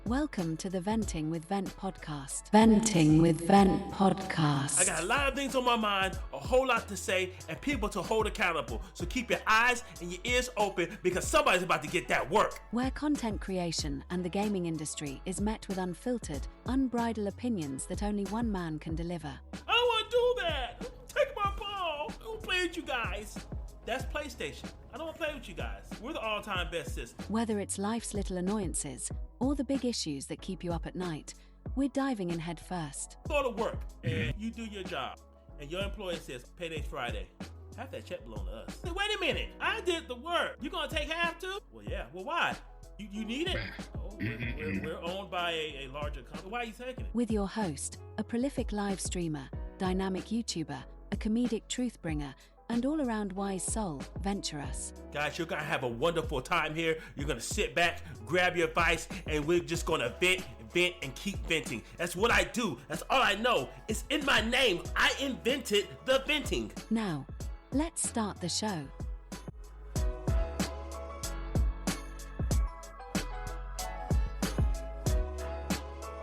Welcome to the Venting with Vent podcast. Venting with Vent podcast. I got a lot of things on my mind, a whole lot to say, and people to hold accountable. So keep your eyes and your ears open because somebody's about to get that work. Where content creation and the gaming industry is met with unfiltered, unbridled opinions that only one man can deliver. I don't want to do that. Take my ball. I don't play with you guys. That's PlayStation. I don't want to play with you guys. We're the all-time best system. Whether it's life's little annoyances or the big issues that keep you up at night, we're diving in head first. Go to work and you do your job, and your employer says, payday's Friday. Half that check belong to us. Say, wait a minute. I did the work. You going to take half too? Well, yeah. Well, why? You need it? Oh, we're owned by a larger company. Why are you taking it? With your host, a prolific live streamer, dynamic YouTuber, a comedic truth bringer, and all-around wise soul, venture us. Guys, you're going to have a wonderful time here. You're going to sit back, grab your advice, and we're just going to vent, and keep venting. That's what I do. That's all I know. It's in my name. I invented the venting. Now, let's start the show.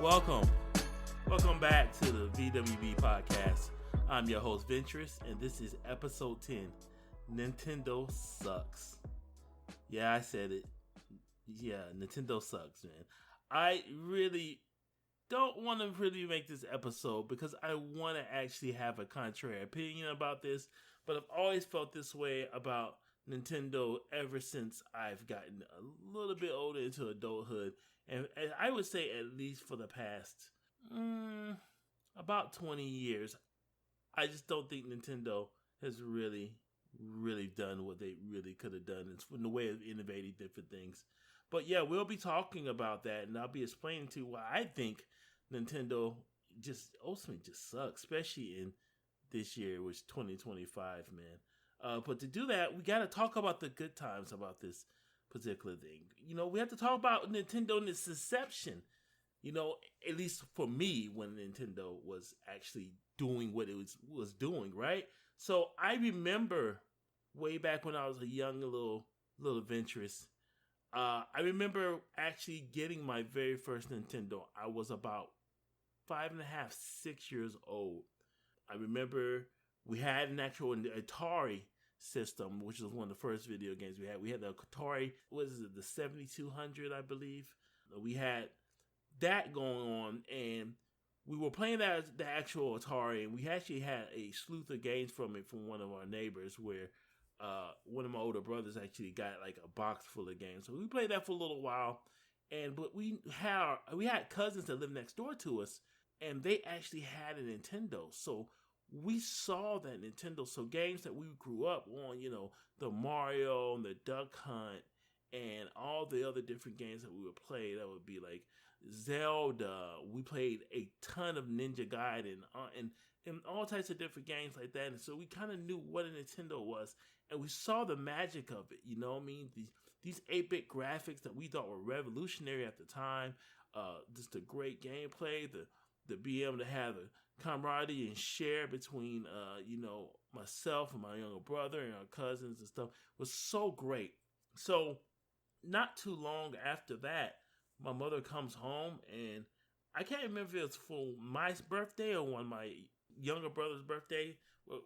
Welcome back to the VWB podcast. I'm your host, Venturous, and this is episode 10. Nintendo sucks. Yeah, I said it. Yeah, Nintendo sucks, man. I really don't want to really make this episode because I want to actually have a contrary opinion about this, but I've always felt this way about Nintendo ever since I've gotten a little bit older into adulthood, and I would say at least for the past about 20 years. I just don't think Nintendo has really done what they really could have done in the way of innovating different things. But yeah, we'll be talking about that, and I'll be explaining to you why I think Nintendo just ultimately just sucks, especially in this year, which is 2025, man. But to do that, we got to talk about the good times about this particular thing. You know, we have to talk about Nintendo and its inception. You know, at least for me, when Nintendo was actually doing what it was doing, right? So I remember way back when I was a young little adventurous. I remember actually getting my very first Nintendo. I was about 5.5, 6 years old. I remember we had an actual Atari system, which was one of the first video games we had. We had the Atari, the 7200, I believe. We had that going on, and we were playing the actual Atari, and we actually had a slew of games from it from one of our neighbors, where one of my older brothers actually got like a box full of games. So we played that for a little while, but we had cousins that lived next door to us, and they actually had a Nintendo. So we saw that Nintendo. So games that we grew up on, you know, the Mario and the Duck Hunt, and all the other different games that we would play, that would be like Zelda. We played a ton of Ninja Gaiden and all types of different games like that. And so we kind of knew what a Nintendo was, and we saw the magic of it. You know what I mean? These 8-bit graphics that we thought were revolutionary at the time. Just the great gameplay, the being able to have the camaraderie and share between myself and my younger brother and our cousins and stuff was so great. So not too long after that, my mother comes home, and I can't remember if it was for my birthday or one of my younger brother's birthday,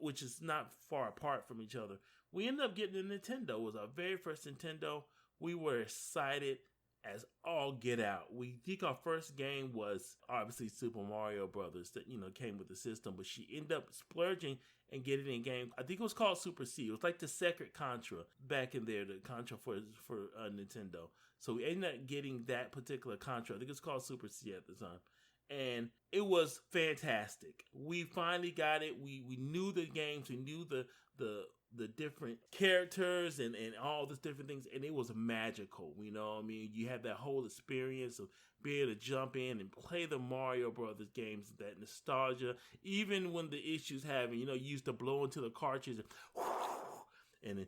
which is not far apart from each other. We ended up getting a Nintendo. It was our very first Nintendo. We were excited as all get out. We think our first game was obviously Super Mario Brothers that, you know, came with the system, but she ended up splurging and getting a game. I think it was called Super C. It was like the second Contra back in there, the Contra for Nintendo. So we ended up getting that particular Contra. I think it was called Super C at the time. And it was fantastic. We finally got it. We knew the games. We knew the different characters and all these different things. And it was magical. You know what I mean? You had that whole experience of being able to jump in and play the Mario Brothers games, that nostalgia. Even when the issues happen, you know, you used to blow into the cartridge and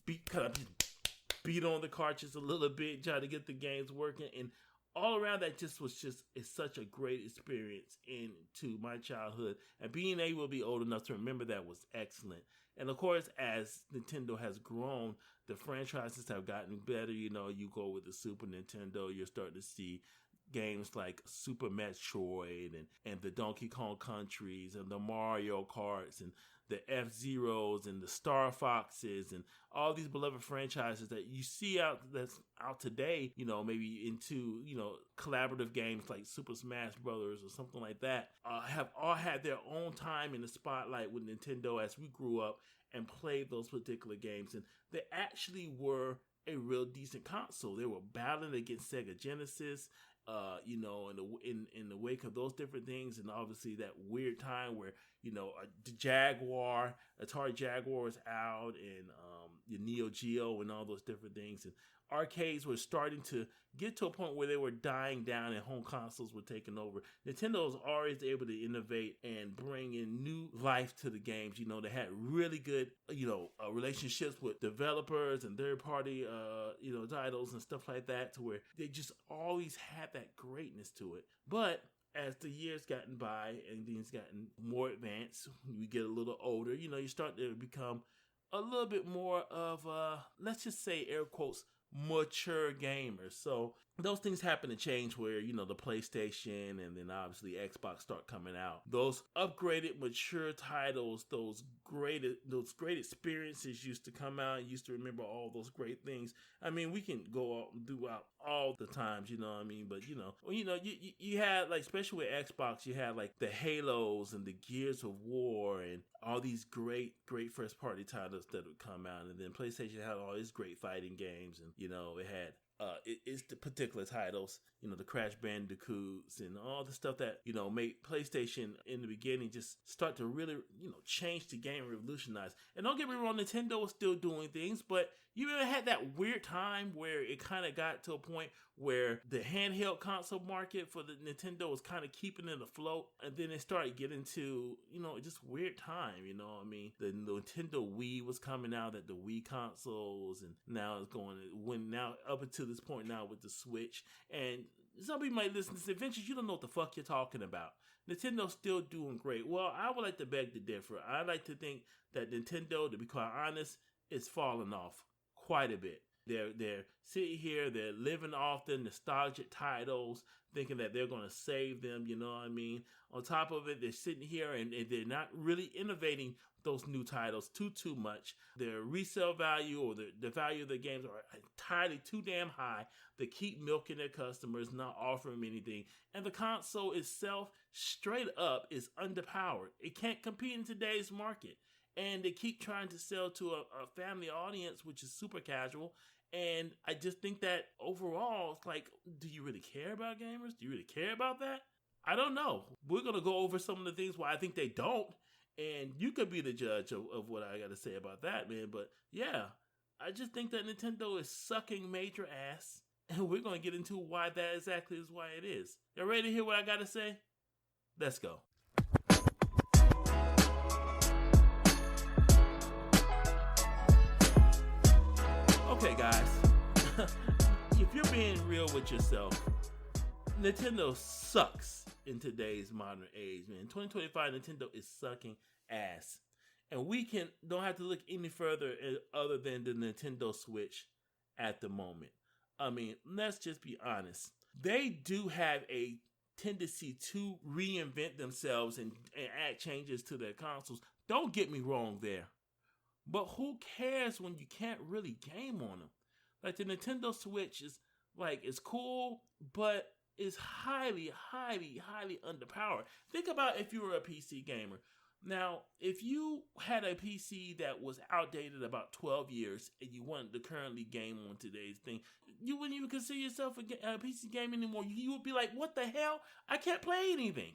beat on the cartridge a little bit, try to get the games working. And all around that it's such a great experience into my childhood, and being able to be old enough to remember that was excellent. And of course, as Nintendo has grown, the franchises have gotten better. You know, you go with the Super Nintendo, you're starting to see games like Super Metroid and the Donkey Kong Countries and the Mario Karts and the F-Zeros and the Star Foxes and all these beloved franchises that you see that's out today, maybe into, collaborative games like Super Smash Brothers or something like that, have all had their own time in the spotlight with Nintendo as we grew up and played those particular games. And they actually were a real decent console. They were battling against Sega Genesis, in the wake of those different things, and obviously that weird time where the Atari Jaguar was out, and the Neo Geo and all those different things, and arcades were starting to get to a point where they were dying down and home consoles were taking over. Nintendo was always able to innovate and bring in new life to the games. They had really good, relationships with developers and third-party, titles and stuff like that, to where they just always had that greatness to it. But as the years gotten by and things gotten more advanced, we get a little older, you start to become a little bit more of let's just say air quotes, mature gamers. So those things happen to change where, the PlayStation and then obviously Xbox start coming out. Those upgraded, mature titles, those great experiences used to come out. You used to remember all those great things. I mean, we can go out and do out all the times, you know what I mean? But, you had, like, especially with Xbox, you had, like, the Halos and the Gears of War and all these great first party titles that would come out. And then PlayStation had all these great fighting games, and, it had it's the particular titles, the Crash Bandicoots and all the stuff that, made PlayStation in the beginning just start to really, change the game, revolutionize. And don't get me wrong, Nintendo was still doing things, but you ever had that weird time where it kind of got to a point where the handheld console market for the Nintendo was kind of keeping it afloat, and then it started getting to, just weird time, I mean, the Nintendo Wii was coming out, that the Wii consoles, and now it's now up until this point now with the Switch. And some people might listen to this, Adventures, you don't know what the fuck you're talking about. Nintendo's still doing great. Well, I would like to beg to differ. I like to think that Nintendo, to be quite honest, is falling off quite a bit. They're sitting here, they're living off the nostalgic titles, thinking that they're going to save them, you know what I mean? On top of it, they're sitting here and they're not really innovating those new titles too much. Their resale value or the value of the games are entirely too damn high. They keep milking their customers, not offering them anything. And the console itself, straight up, is underpowered. It can't compete in today's market. And they keep trying to sell to a family audience, which is super casual. And I just think that overall, it's like, do you really care about gamers? Do you really care about that? I don't know. We're going to go over some of the things why I think they don't. And you could be the judge of what I got to say about that, man. But yeah, I just think that Nintendo is sucking major ass. And we're going to get into why that exactly is why it is. Y'all ready to hear what I got to say? Let's go. Okay, guys, if you're being real with yourself, Nintendo sucks in today's modern age, man. In 2025, Nintendo is sucking ass. And we don't have to look any further other than the Nintendo Switch at the moment. I mean, let's just be honest. They do have a tendency to reinvent themselves and add changes to their consoles. Don't get me wrong there. But who cares when you can't really game on them? Like, the Nintendo Switch is, like, it's cool, but it's highly underpowered. Think about if you were a PC gamer. Now, if you had a PC that was outdated about 12 years and you wanted to currently game on today's thing, you wouldn't even consider yourself a PC gamer anymore. You would be like, what the hell? I can't play anything.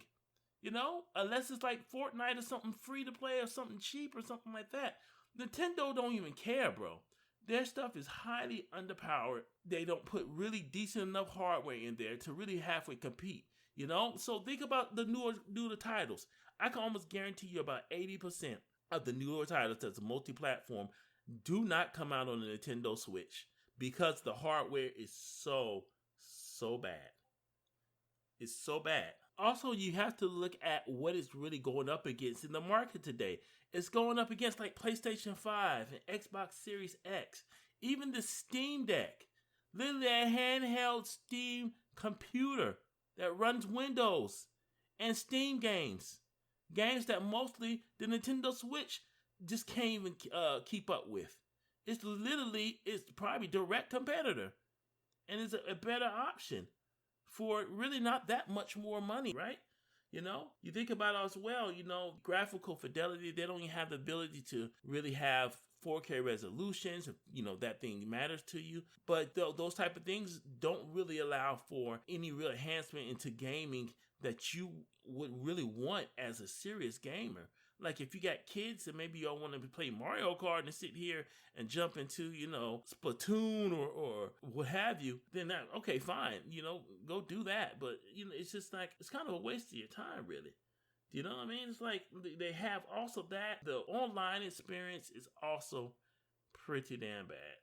Unless it's like Fortnite or something free to play or something cheap or something like that. Nintendo don't even care, bro. Their stuff is highly underpowered. They don't put really decent enough hardware in there to really halfway compete, So think about the newer titles. I can almost guarantee you about 80% of the newer titles that's multi-platform do not come out on the Nintendo Switch because the hardware is so bad. It's so bad. Also, you have to look at what it's really going up against in the market today. It's going up against like PlayStation 5 and Xbox Series X, even the Steam Deck. Literally a handheld Steam computer that runs Windows and Steam games. Games that mostly the Nintendo Switch just can't even keep up with. It's probably direct competitor. And it's a better option for really not that much more money, right? You think about it as well, graphical fidelity, they don't even have the ability to really have 4K resolutions, if, that thing matters to you. But those type of things don't really allow for any real enhancement into gaming that you would really want as a serious gamer. Like if you got kids and maybe y'all want to play Mario Kart and sit here and jump into, Splatoon or what have you, then okay, fine, go do that. But, it's just like, it's kind of a waste of your time, really. You know what I mean? It's like they have also that. The online experience is also pretty damn bad.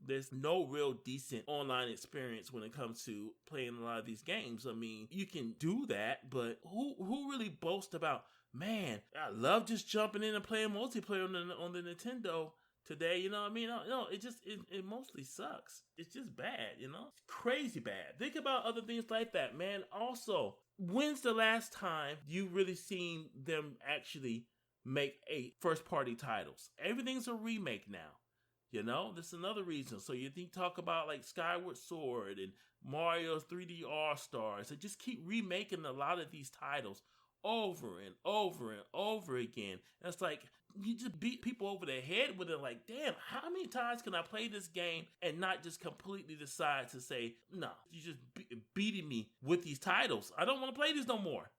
There's no real decent online experience when it comes to playing a lot of these games. I mean, you can do that, but who really boasts about, man, I love just jumping in and playing multiplayer on the Nintendo today, you know what I mean? No, it mostly sucks. It's just bad, It's crazy bad. Think about other things like that, man. Also, when's the last time you really seen them actually make a first-party titles? Everything's a remake now. That's another reason. So talk about like Skyward Sword and Mario's 3D All-Stars. They just keep remaking a lot of these titles over and over and over again. And it's like, you just beat people over the head with it. Like, damn, how many times can I play this game and not just completely decide to say, no, you just beating me with these titles. I don't want to play these no more.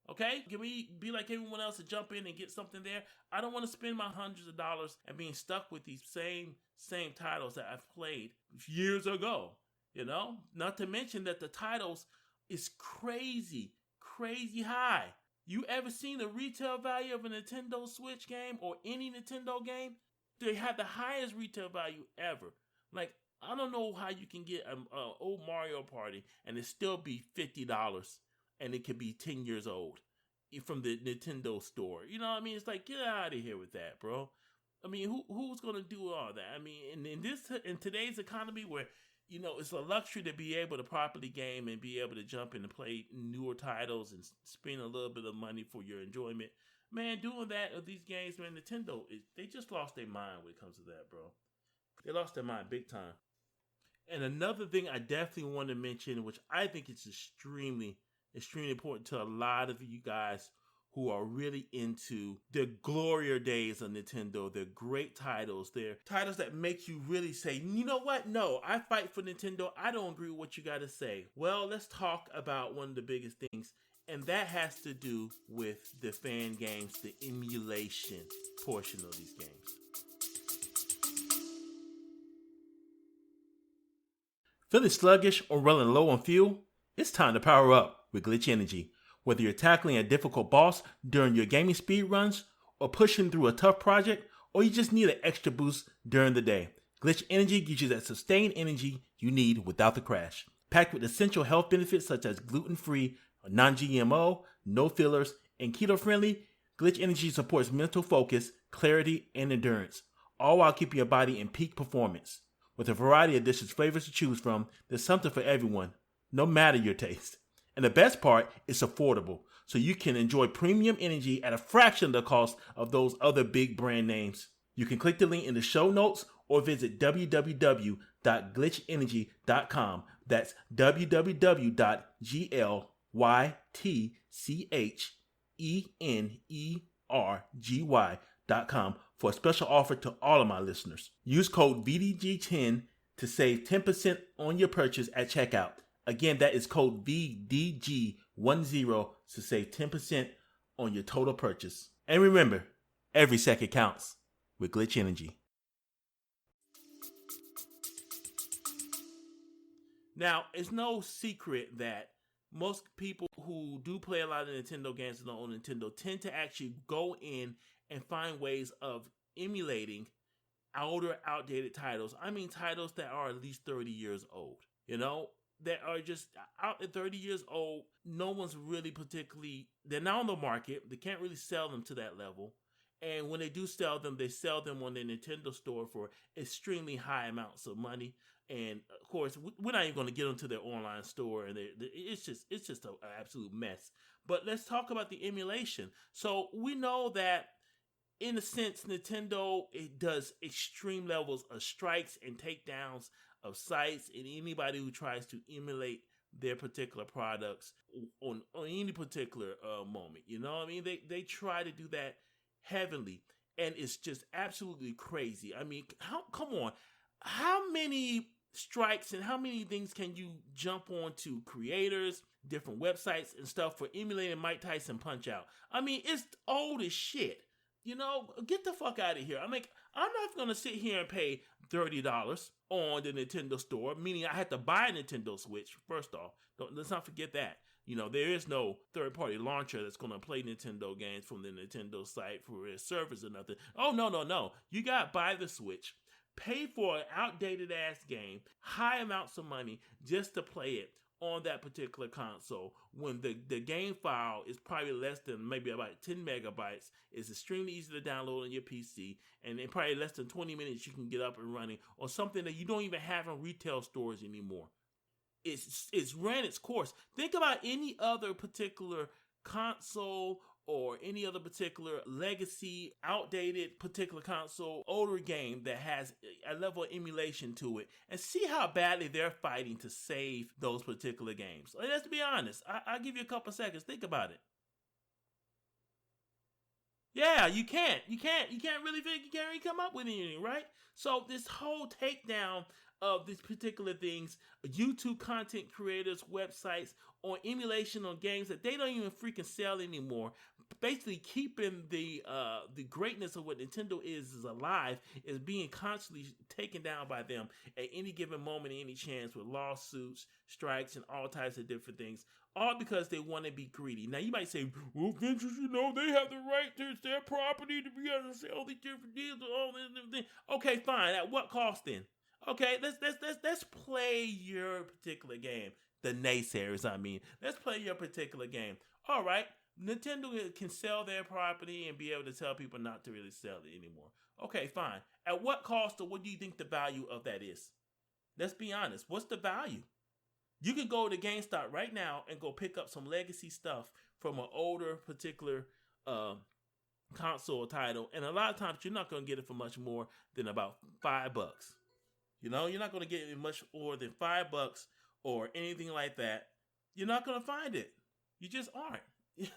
Okay? Can we be like everyone else and jump in and get something there? I don't want to spend my hundreds of dollars and being stuck with these same titles that I've played years ago. Not to mention that the titles is crazy high. You ever seen the retail value of a Nintendo Switch game or any Nintendo game? They have the highest retail value ever. Like, I don't know how you can get an old Mario Party and it still be $50 and it could be 10 years old from the Nintendo store. You know what I mean? It's like, get out of here with that, bro. I mean, who's going to do all that? I mean, in today's economy where, it's a luxury to be able to properly game and be able to jump in and play newer titles and spend a little bit of money for your enjoyment. Man, doing that of these games, man, Nintendo, they just lost their mind when it comes to that, bro. They lost their mind big time. And another thing I definitely want to mention, which I think is extremely important to a lot of you guys who are really into the glorious days of Nintendo. They're great titles. They're titles that make you really say, you know what? No, I fight for Nintendo. I don't agree with what you got to say. Well, let's talk about one of the biggest things, and that has to do with the fan games, the emulation portion of these games. Feeling sluggish or running low on fuel? It's time to power up with Glitch Energy. Whether you're tackling a difficult boss during your gaming speed runs, or pushing through a tough project, or you just need an extra boost during the day, Glitch Energy gives you that sustained energy you need without the crash. Packed with essential health benefits such as gluten-free, non-GMO, no fillers, and keto-friendly, Glitch Energy supports mental focus, clarity, and endurance, all while keeping your body in peak performance. With a variety of delicious flavors to choose from, there's something for everyone, no matter your taste. And the best part, it's affordable, so you can enjoy premium energy at a fraction of the cost of those other big brand names. You can click the link in the show notes or visit www.glitchenergy.com. That's www.glitchenergy.com for a special offer to all of my listeners. Use code VDG10 to save 10% on your purchase at checkout. Again, that is code VDG10 to save 10% on your total purchase. And remember, every second counts with Glitch Energy. Now, it's no secret that most people who do play a lot of Nintendo games and don't own Nintendo tend to actually go in and find ways of emulating older, outdated titles. I mean, titles that are at least 30 years old, that are just out at 30 years old. No one's really particularly, they're not on the market. They can't really sell them to that level. And when they do sell them, they sell them on the Nintendo store for extremely high amounts of money. And of course, we're not even going to get into their online store, and it's just an absolute mess. But let's talk about the emulation. So we know that, in a sense, Nintendo, it does extreme levels of strikes and takedowns of sites, and anybody who tries to emulate their particular products on any particular moment. You know what I mean? They try to do that heavily, and it's just absolutely crazy. I mean, come on, how many strikes and how many things can you jump on to creators, different websites and stuff for emulating Mike Tyson Punch Out? I mean, it's old as shit. You know, get the fuck out of here. I mean, I'm not going to sit here and pay $30 on the Nintendo store, meaning I had to buy a Nintendo Switch. First off, let's not forget that. You know, there is no third-party launcher that's going to play Nintendo games from the Nintendo site for its service or nothing. Oh, no. You got to buy the Switch, pay for an outdated-ass game, high amounts of money just to play it on that particular console, when the game file is probably less than maybe about 10 megabytes. It's extremely easy to download on your PC, and in probably less than 20 minutes you can get up and running, or something that you don't even have in retail stores anymore. It's ran its course. Think about any other particular console or any other particular legacy, outdated particular console, older game that has a level of emulation to it, and see how badly they're fighting to save those particular games. Let's be honest. I'll give you a couple seconds. Think about it. Yeah, you can't really come up with anything, right? So this whole takedown of these particular things, YouTube content creators' websites on emulation on games that they don't even freaking sell anymore, basically keeping the greatness of what Nintendo is alive, is being constantly taken down by them at any given moment, any chance, with lawsuits, strikes, and all types of different things, all because they want to be greedy. Now you might say, well, Ventures, you know, they have the right to, it's their property to be able to sell these different deals and all this and everything. Okay, fine. At what cost then? Okay, let's play your particular game. The naysayers, I mean. Let's play your particular game. All right, Nintendo can sell their property and be able to tell people not to really sell it anymore. Okay, fine. At what cost, or what do you think the value of that is? Let's be honest. What's the value? You can go to GameStop right now and go pick up some legacy stuff from an older particular console title, and a lot of times you're not going to get it for much more than about $5. You know, you're not going to get it much more than $5 or anything like that. You're not going to find it. You just aren't.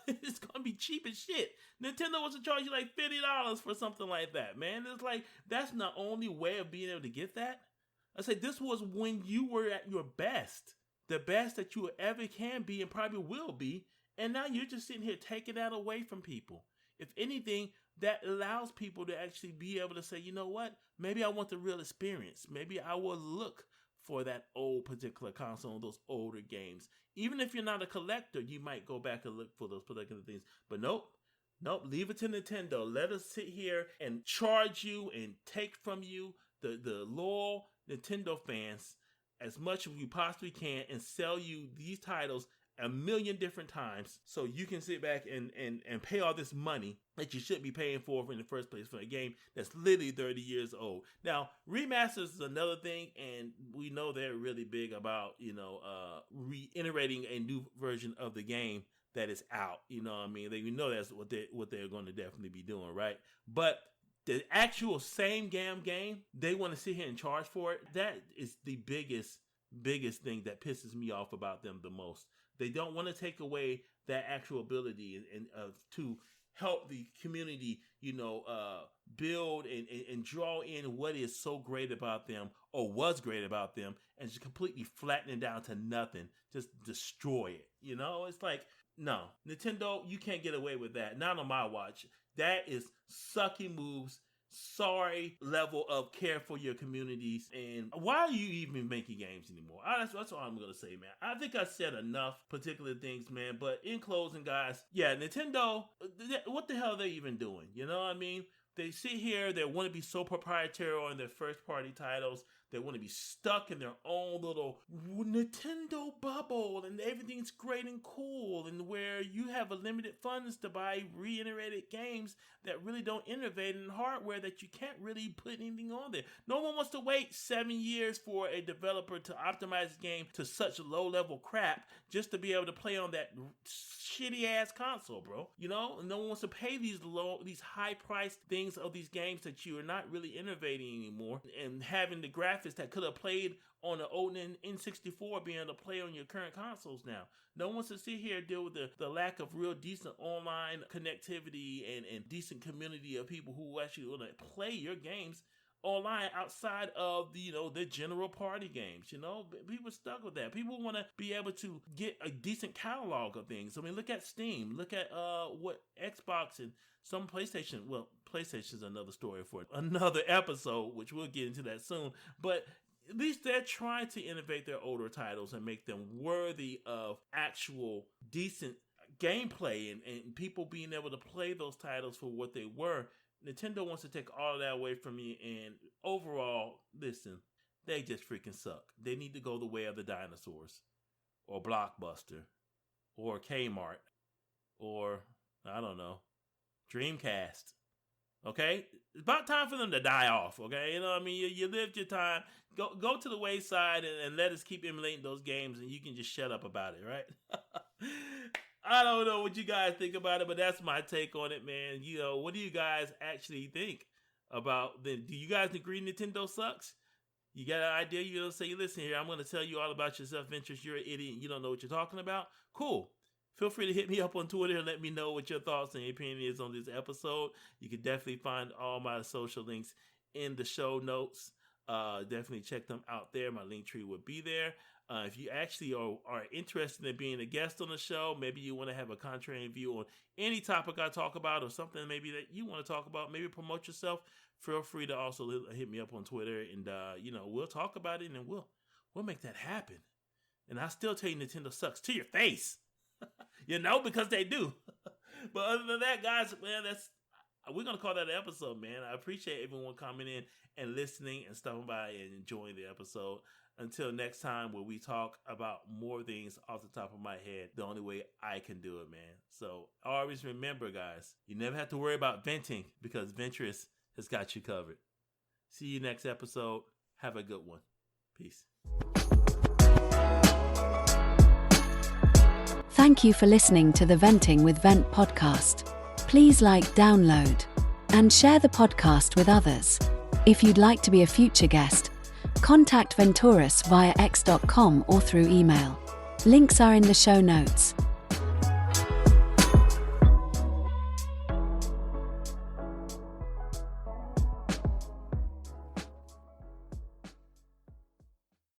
It's going to be cheap as shit. Nintendo wants to charge you like $50 for something like that, man. It's like, that's the only way of being able to get that. I say this was when you were at your best. The best that you ever can be and probably will be. And now you're just sitting here taking that away from people. If anything, that allows people to actually be able to say, you know what? Maybe I want the real experience. Maybe I will look for that old particular console, those older games. Even if you're not a collector, you might go back and look for those particular things. But nope, leave it to Nintendo. Let us sit here and charge you and take from you, the loyal Nintendo fans, as much as we possibly can, and sell you these titles a million different times, so you can sit back and pay all this money that you shouldn't be paying for in the first place for a game that's literally 30 years old. Now, remasters is another thing, and we know they're really big about, reiterating a new version of the game that is out. You know what I mean? We know that's what they're going to definitely be doing, right? But the actual same game, they want to sit here and charge for it. That is the biggest thing that pisses me off about them the most. They don't want to take away that actual ability and to help the community, build and draw in what is so great about them, or was great about them, and just completely flatten it down to nothing. Just destroy it. It's like, no, Nintendo, you can't get away with that. Not on my watch. That is sucky moves. Sorry level of care for your communities. And why are you even making games anymore? That's all I'm going to say, man. I think I said enough particular things, man. But in closing, guys, yeah, Nintendo, what the hell are they even doing? You know what I mean? They sit here, they want to be so proprietary on their first party titles. They want to be stuck in their own little Nintendo bubble, and everything's great and cool, and where you have a limited funds to buy reiterated games that really don't innovate in hardware that you can't really put anything on there. No one wants to wait 7 years for a developer to optimize a game to such low-level crap just to be able to play on that shitty-ass console, bro. You know, no one wants to pay these high-priced things of these games that you are not really innovating anymore, and having the graphics that could have played on an old N64 being able to play on your current consoles now. No one wants to sit here and deal with the lack of real decent online connectivity and decent community of people who actually want to play your games online outside of the general party games. People are stuck with that. People want to be able to get a decent catalog of things. I mean, look at Steam. Look at what Xbox and some PlayStation. Well, PlayStation's another story for another episode, which we'll get into that soon. But at least they're trying to innovate their older titles and make them worthy of actual decent gameplay and people being able to play those titles for what they were. Nintendo wants to take all of that away from you, and overall, listen, they just freaking suck. They need to go the way of the dinosaurs, or Blockbuster, or Kmart, or, I don't know, Dreamcast. Okay? It's about time for them to die off, okay? You know what I mean? You lived your time. Go to the wayside and let us keep emulating those games, and you can just shut up about it, right? I don't know what you guys think about it, but that's my take on it, man. What do you guys actually think about do you guys agree Nintendo sucks? You got an idea? You'll say, listen here, I'm going to tell you all about your self-interest. You're an idiot and you don't know what you're talking about. Cool. Feel free to hit me up on Twitter and let me know what your thoughts and opinion is on this episode. You can definitely find all my social links in the show notes. Definitely check them out there. My link tree will be there. If you actually are interested in being a guest on the show, maybe you want to have a contrarian view on any topic I talk about or something maybe that you want to talk about, maybe promote yourself, feel free to also hit me up on Twitter, and we'll talk about it, and we'll make that happen. And I still tell you Nintendo sucks to your face. Because they do. But other than that, guys, man, we're going to call that an episode, man. I appreciate everyone coming in and listening and stopping by and enjoying the episode. Until next time, where we talk about more things off the top of my head, the only way I can do it, man. So always remember, guys, you never have to worry about venting because Ventress has got you covered. See you next episode. Have a good one. Peace. Thank you for listening to the Venting with Vent podcast. Please like, download, and share the podcast with others. If you'd like to be a future guest, contact Venturus via x.com or through email. Links are in the show notes.